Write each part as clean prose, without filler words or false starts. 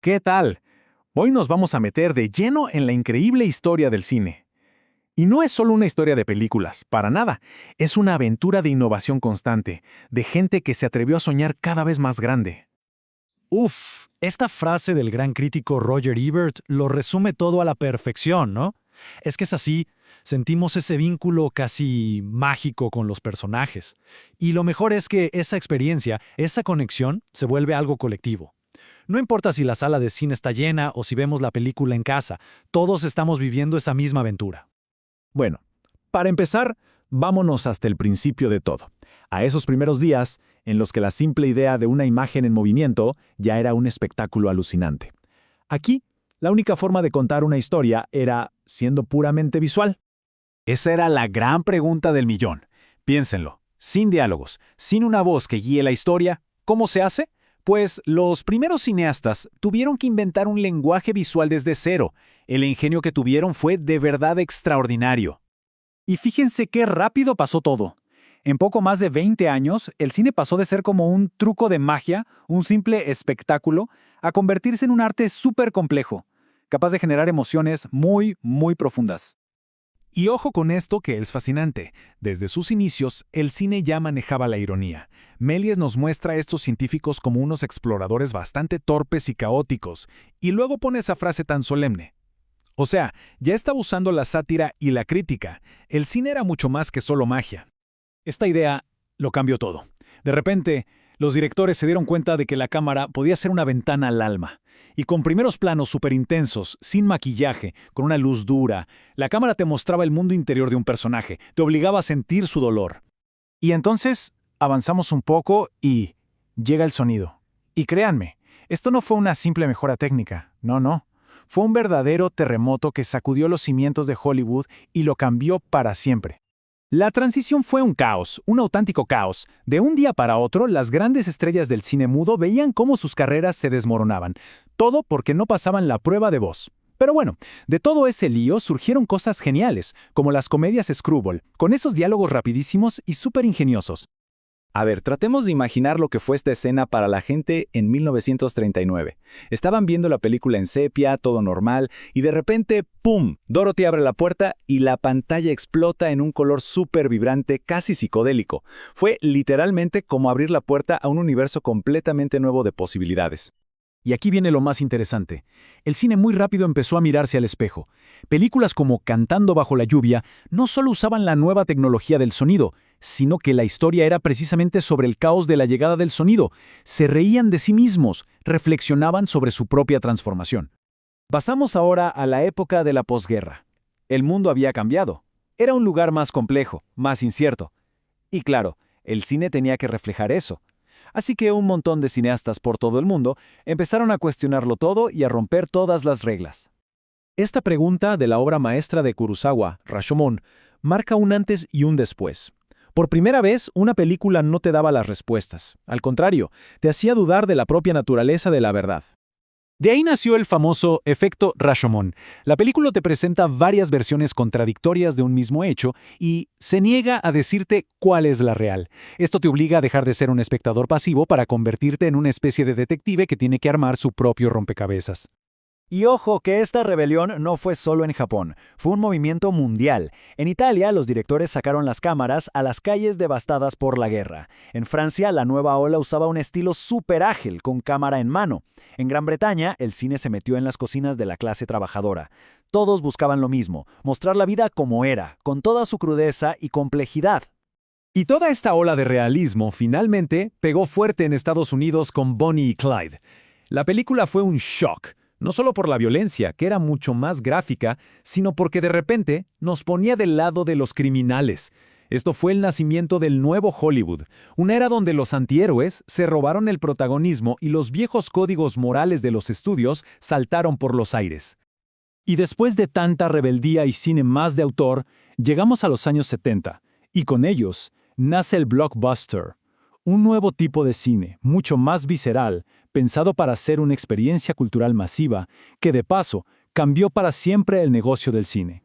¿Qué tal? Hoy nos vamos a meter de lleno en la increíble historia del cine. Y no es solo una historia de películas, para nada. Es una aventura de innovación constante, de gente que se atrevió a soñar cada vez más grande. Uf, esta frase del gran crítico Roger Ebert lo resume todo a la perfección, ¿no? Es que es así, sentimos ese vínculo casi mágico con los personajes. Y lo mejor es que esa experiencia, esa conexión, se vuelve algo colectivo. No importa si la sala de cine está llena o si vemos la película en casa, todos estamos viviendo esa misma aventura. Bueno, para empezar, vámonos hasta el principio de todo. A esos primeros días, en los que la simple idea de una imagen en movimiento ya era un espectáculo alucinante. Aquí, la única forma de contar una historia era siendo puramente visual. Esa era la gran pregunta del millón. Piénsenlo, sin diálogos, sin una voz que guíe la historia, ¿cómo se hace? Pues los primeros cineastas tuvieron que inventar un lenguaje visual desde cero. El ingenio que tuvieron fue de verdad extraordinario. Y fíjense qué rápido pasó todo. En poco más de 20 años, el cine pasó de ser como un truco de magia, un simple espectáculo, a convertirse en un arte súper complejo, capaz de generar emociones muy, muy profundas. Y ojo con esto que es fascinante. Desde sus inicios, el cine ya manejaba la ironía. Méliès nos muestra a estos científicos como unos exploradores bastante torpes y caóticos, y luego pone esa frase tan solemne. O sea, ya estaba usando la sátira y la crítica. El cine era mucho más que solo magia. Esta idea lo cambió todo. De repente, los directores se dieron cuenta de que la cámara podía ser una ventana al alma. Y con primeros planos súper intensos, sin maquillaje, con una luz dura, la cámara te mostraba el mundo interior de un personaje, te obligaba a sentir su dolor. Y entonces avanzamos un poco y llega el sonido. Y créanme, esto no fue una simple mejora técnica, no. Fue un verdadero terremoto que sacudió los cimientos de Hollywood y lo cambió para siempre. La transición fue un caos, un auténtico caos. De un día para otro, las grandes estrellas del cine mudo veían cómo sus carreras se desmoronaban. Todo porque no pasaban la prueba de voz. Pero bueno, de todo ese lío surgieron cosas geniales, como las comedias Screwball, con esos diálogos rapidísimos y súper ingeniosos. A ver, tratemos de imaginar lo que fue esta escena para la gente en 1939. Estaban viendo la película en sepia, todo normal, y de repente, ¡pum! Dorothy abre la puerta y la pantalla explota en un color súper vibrante, casi psicodélico. Fue literalmente como abrir la puerta a un universo completamente nuevo de posibilidades. Y aquí viene lo más interesante. El cine muy rápido empezó a mirarse al espejo. Películas como Cantando bajo la lluvia no solo usaban la nueva tecnología del sonido, sino que la historia era precisamente sobre el caos de la llegada del sonido. Se reían de sí mismos, reflexionaban sobre su propia transformación. Pasamos ahora a la época de la posguerra. El mundo había cambiado. Era un lugar más complejo, más incierto. Y claro, el cine tenía que reflejar eso. Así que un montón de cineastas por todo el mundo empezaron a cuestionarlo todo y a romper todas las reglas. Esta pregunta de la obra maestra de Kurosawa, Rashomon, marca un antes y un después. Por primera vez, una película no te daba las respuestas. Al contrario, te hacía dudar de la propia naturaleza de la verdad. De ahí nació el famoso efecto Rashomon. La película te presenta varias versiones contradictorias de un mismo hecho y se niega a decirte cuál es la real. Esto te obliga a dejar de ser un espectador pasivo para convertirte en una especie de detective que tiene que armar su propio rompecabezas. Y ojo que esta rebelión no fue solo en Japón, fue un movimiento mundial. En Italia, los directores sacaron las cámaras a las calles devastadas por la guerra. En Francia, la nueva ola usaba un estilo súper ágil, con cámara en mano. En Gran Bretaña, el cine se metió en las cocinas de la clase trabajadora. Todos buscaban lo mismo, mostrar la vida como era, con toda su crudeza y complejidad. Y toda esta ola de realismo, finalmente, pegó fuerte en Estados Unidos con Bonnie y Clyde. La película fue un shock. No solo por la violencia, que era mucho más gráfica, sino porque de repente nos ponía del lado de los criminales. Esto fue el nacimiento del nuevo Hollywood, una era donde los antihéroes se robaron el protagonismo y los viejos códigos morales de los estudios saltaron por los aires. Y después de tanta rebeldía y cine más de autor, llegamos a los años 70, y con ellos nace el blockbuster, un nuevo tipo de cine, mucho más visceral, pensado para ser una experiencia cultural masiva, que de paso cambió para siempre el negocio del cine.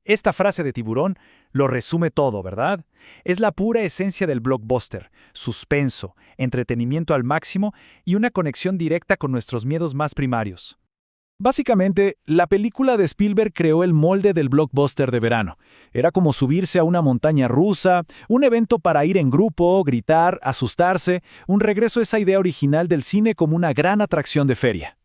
Esta frase de Tiburón lo resume todo, ¿verdad? Es la pura esencia del blockbuster: suspenso, entretenimiento al máximo y una conexión directa con nuestros miedos más primarios. Básicamente, la película de Spielberg creó el molde del blockbuster de verano. Era como subirse a una montaña rusa, un evento para ir en grupo, gritar, asustarse, un regreso a esa idea original del cine como una gran atracción de feria.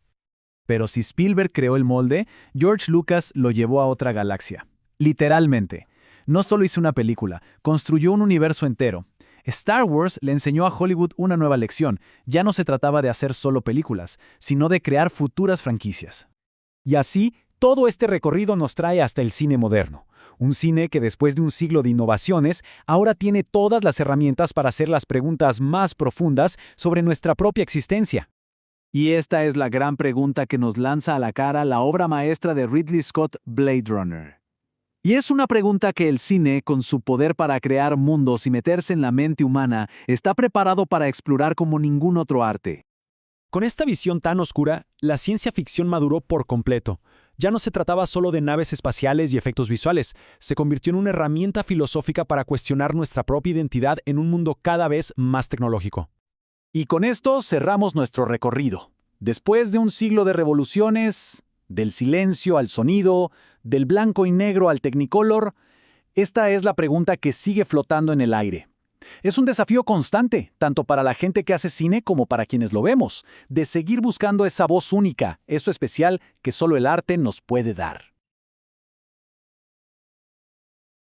Pero si Spielberg creó el molde, George Lucas lo llevó a otra galaxia. Literalmente. No solo hizo una película, construyó un universo entero. Star Wars le enseñó a Hollywood una nueva lección. Ya no se trataba de hacer solo películas, sino de crear futuras franquicias. Y así, todo este recorrido nos trae hasta el cine moderno. Un cine que después de un siglo de innovaciones, ahora tiene todas las herramientas para hacer las preguntas más profundas sobre nuestra propia existencia. Y esta es la gran pregunta que nos lanza a la cara la obra maestra de Ridley Scott, Blade Runner. Y es una pregunta que el cine, con su poder para crear mundos y meterse en la mente humana, está preparado para explorar como ningún otro arte. Con esta visión tan oscura, la ciencia ficción maduró por completo. Ya no se trataba solo de naves espaciales y efectos visuales, se convirtió en una herramienta filosófica para cuestionar nuestra propia identidad en un mundo cada vez más tecnológico. Y con esto cerramos nuestro recorrido. Después de un siglo de revoluciones, del silencio al sonido, del blanco y negro al Technicolor, esta es la pregunta que sigue flotando en el aire. Es un desafío constante, tanto para la gente que hace cine como para quienes lo vemos, de seguir buscando esa voz única, eso especial que solo el arte nos puede dar.